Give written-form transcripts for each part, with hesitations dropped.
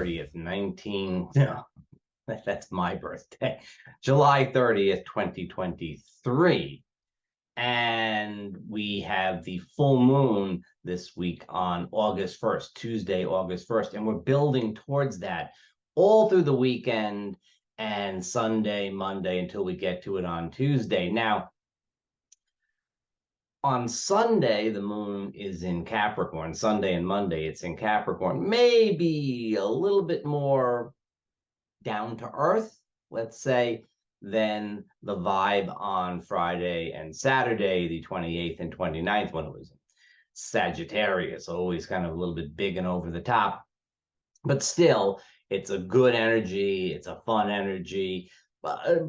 30th, 19, no, that's my birthday, July 30th, 2023. And we have the full moon this week on August 1st, Tuesday, August 1st. And we're building towards that all through the weekend and Sunday, Monday, until we get to it on Tuesday. Now, on Sunday, the moon is in Capricorn. Sunday and Monday, it's in Capricorn. Maybe a little bit more down to earth, let's say, than the vibe on Friday and Saturday, the 28th and 29th, when it was Sagittarius, always kind of a little bit big and over the top. But still, it's a good energy. It's a fun energy,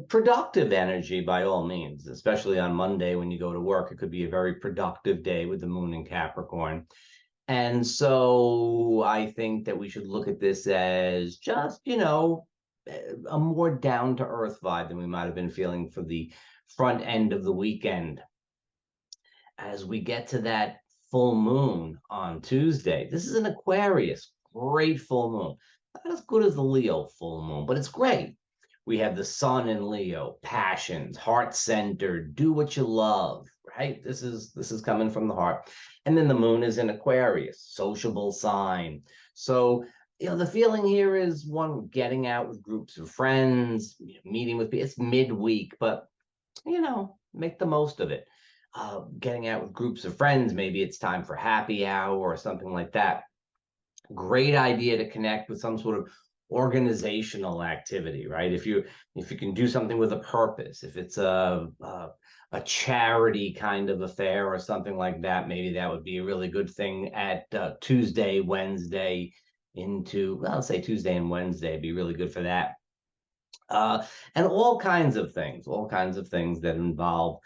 productive energy by all means, especially on Monday when you go to work. It could be a very productive day with the moon in Capricorn. And so I think that we should look at this as just, a more down to earth vibe than we might have been feeling for the front end of the weekend. As we get to that full moon on Tuesday, this is an Aquarius, great full moon. Not as good as the Leo full moon, but it's great. We have the sun in Leo, passions, heart-centered, do what you love, right? This is coming from the heart. And then the moon is in Aquarius, sociable sign. So, the feeling here is one getting out with groups of friends, meeting with people. It's midweek, but, make the most of it. Getting out with groups of friends, maybe it's time for happy hour or something like that. Great idea to connect with some sort of organizational activity, right? If you can do something with a purpose, if it's a charity kind of affair or something like that, maybe that would be a really good thing at Tuesday, Wednesday into, well, let's say Tuesday and Wednesday, be really good for that. And all kinds of things that involve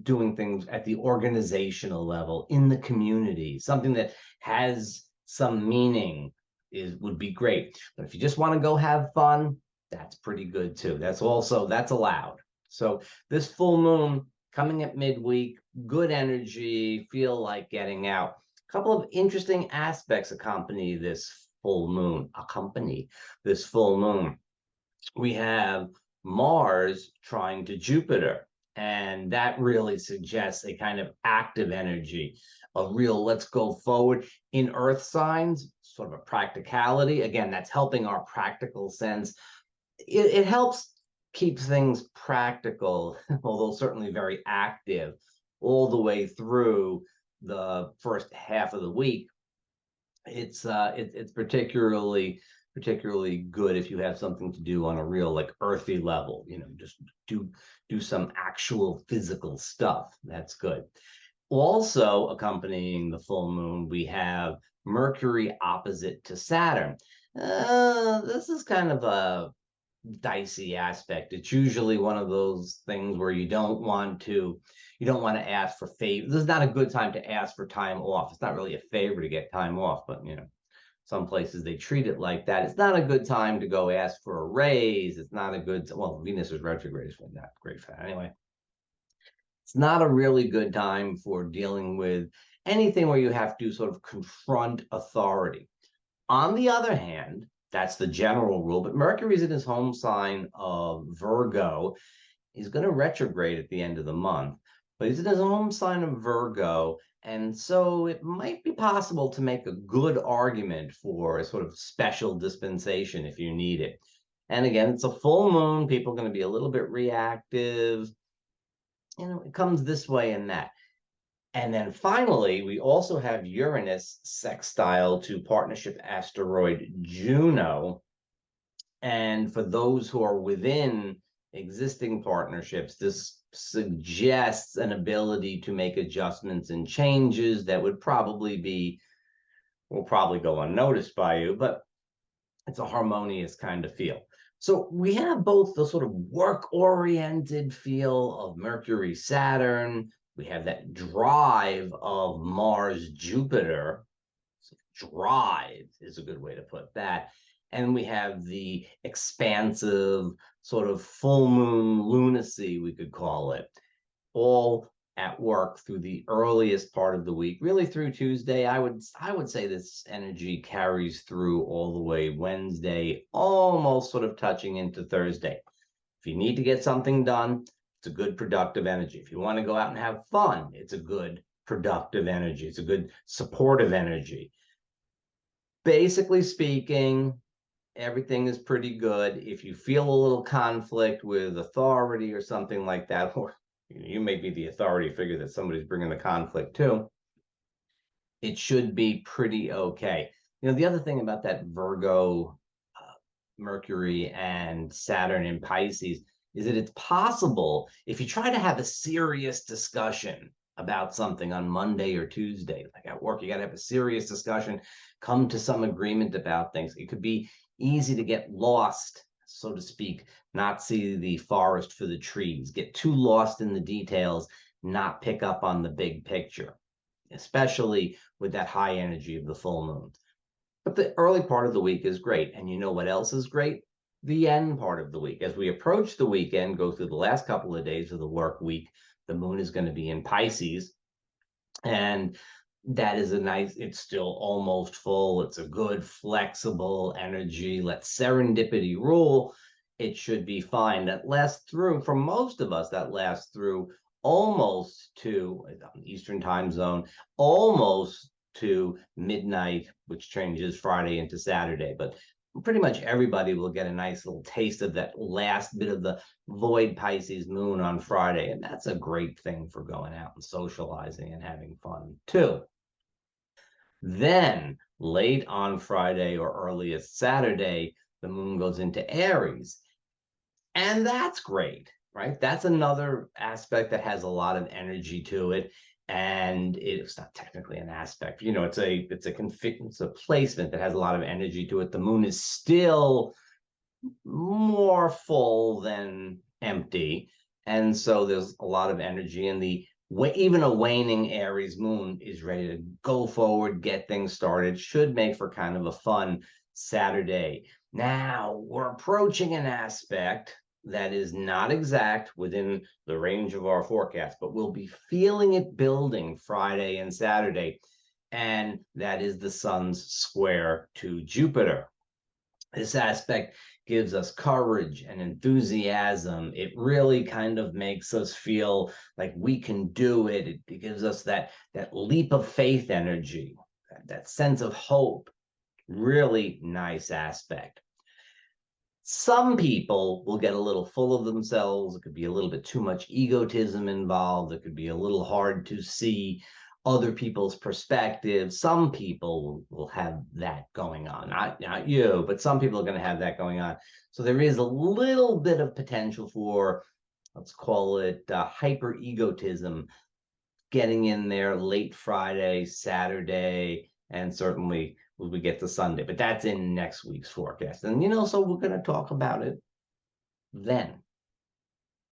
doing things at the organizational level in the community, something that has some meaning would be great. But if you just want to go have fun, that's pretty good too. That's allowed. So this full moon coming at midweek, good energy, feel like getting out. A couple of interesting aspects accompany this full moon. We have Mars trying to Jupiter, and that really suggests a kind of active energy, a real let's go forward in earth signs, sort of a practicality. Again, that's helping our practical sense. It helps keep things practical, although certainly very active, all the way through the first half of the week. It's particularly good if you have something to do on a real like earthy level, just do some actual physical stuff. That's good. Also accompanying the full moon, we have Mercury opposite to Saturn. This is kind of a dicey aspect. It's usually one of those things where you don't want to ask for favor. This is not a good time to ask for time off. It's not really a favor to get time off, but some places they treat it like that. It's not a good time to go ask for a raise. It's not a good, well, Venus is retrograde, so not great for that. Anyway, it's not a really good time for dealing with anything where you have to sort of confront authority. On the other hand, that's the general rule, but Mercury's in his home sign of Virgo. He's going to retrograde at the end of the month, but he's in his home sign of Virgo. And so it might be possible to make a good argument for a sort of special dispensation if you need it. And again, it's a full moon. People are going to be a little bit reactive. It comes this way and that. And then finally, we also have Uranus sextile to partnership asteroid Juno. And for those who are within existing partnerships, this suggests an ability to make adjustments and changes that will probably go unnoticed by you, but it's a harmonious kind of feel. So we have both the sort of work-oriented feel of Mercury, Saturn. We have that drive of Mars, Jupiter. So drive is a good way to put that. And we have the expansive sort of full moon lunacy, we could call it, all at work through the earliest part of the week, really through Tuesday. I would say this energy carries through all the way Wednesday, almost sort of touching into Thursday. If you need to get something done, it's a good productive energy. If you want to go out and have fun, it's a good productive energy. It's a good supportive energy. Basically speaking, everything is pretty good. If you feel a little conflict with authority or something like that, or you may be the authority figure that somebody's bringing the conflict to, it should be pretty okay. The other thing about that Virgo, Mercury, and Saturn in Pisces is that it's possible if you try to have a serious discussion about something on Monday or Tuesday, like at work, you got to have a serious discussion, come to some agreement about things. It could be easy to get lost, so to speak, not see the forest for the trees, get too lost in the details, not pick up on the big picture, especially with that high energy of the full moon. But the early part of the week is great. And you know what else is great? The end part of the week. As we approach the weekend, go through the last couple of days of the work week, the moon is going to be in Pisces. And that is it's still almost full. It's a good, flexible energy. Let serendipity rule. It should be fine. That lasts through, for most of us, that lasts through almost to Eastern time zone, almost to midnight, which changes Friday into Saturday. But pretty much everybody will get a nice little taste of that last bit of the void Pisces moon on Friday. And that's a great thing for going out and socializing and having fun too. Then late on Friday or earliest Saturday, the moon goes into Aries. And that's great, right? That's another aspect that has a lot of energy to it. And it's not technically an aspect, it's a placement that has a lot of energy to it. The moon is still more full than empty. And so there's a lot of energy, and even a waning Aries moon is ready to go forward, get things started, should make for kind of a fun Saturday. Now we're approaching an aspect that is not exact within the range of our forecast, but we'll be feeling it building Friday and Saturday. And that is the sun's square to Jupiter. This aspect gives us courage and enthusiasm. It really kind of makes us feel like we can do it. It gives us that leap of faith energy, that sense of hope. Really nice aspect. Some people will get a little full of themselves. It could be a little bit too much egotism involved. It could be a little hard to see other people's perspective. Some people will have that going on. Not you, but some people are going to have that going on. So there is a little bit of potential for, let's call it hyper egotism, getting in there late Friday, Saturday, and certainly when we get to Sunday. But that's in next week's forecast. And, so we're going to talk about it then.